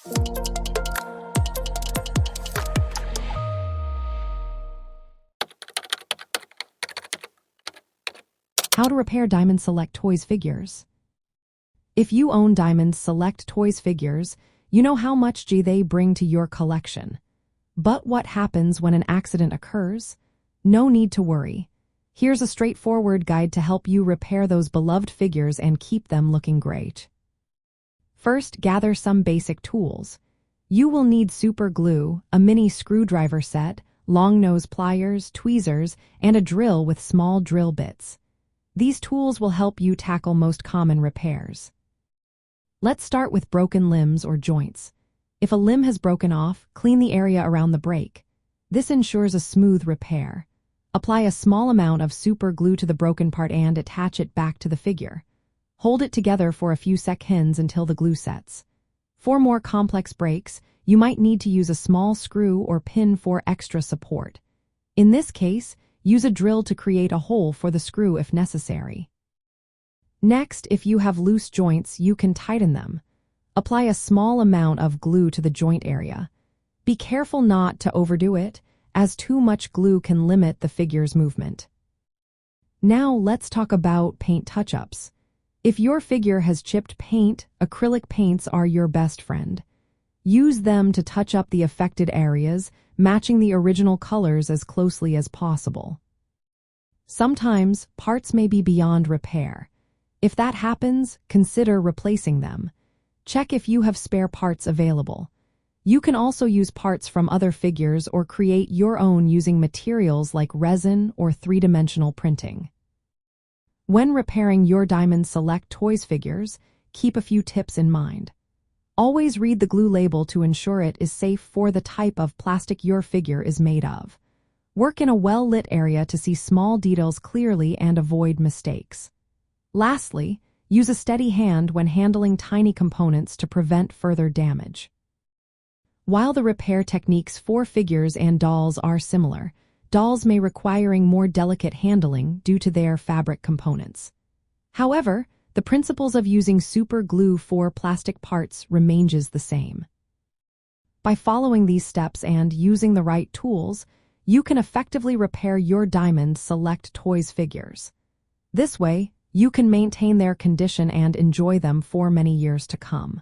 How to repair Diamond Select Toys figures. If you own Diamond Select Toys figures, you know how much joy they bring to your collection. But what happens when an accident occurs? No need to worry. Here's a straightforward guide to help you repair those beloved figures and keep them looking great. First, gather some basic tools. You will need super glue, a mini screwdriver set, long nose pliers, tweezers, and a drill with small drill bits. These tools will help you tackle most common repairs. Let's start with broken limbs or joints. If a limb has broken off, clean the area around the break. This ensures a smooth repair. Apply a small amount of super glue to the broken part and attach it back to the figure. Hold it together for a few seconds until the glue sets. For more complex breaks, you might need to use a small screw or pin for extra support. In this case, use a drill to create a hole for the screw if necessary. Next, if you have loose joints, you can tighten them. Apply a small amount of glue to the joint area. Be careful not to overdo it, as too much glue can limit the figure's movement. Now let's talk about paint touch-ups. If your figure has chipped paint, acrylic paints are your best friend. Use them to touch up the affected areas, matching the original colors as closely as possible. Sometimes, parts may be beyond repair. If that happens, consider replacing them. Check if you have spare parts available. You can also use parts from other figures or create your own using materials like resin or three-dimensional printing. When repairing your Diamond Select Toys figures, keep a few tips in mind. Always read the glue label to ensure it is safe for the type of plastic your figure is made of. Work in a well-lit area to see small details clearly and avoid mistakes. Lastly, use a steady hand when handling tiny components to prevent further damage. While the repair techniques for figures and dolls are similar, dolls may require more delicate handling due to their fabric components. However, the principles of using super glue for plastic parts remains the same. By following these steps and using the right tools, you can effectively repair your Diamond Select Toys figures. This way, you can maintain their condition and enjoy them for many years to come.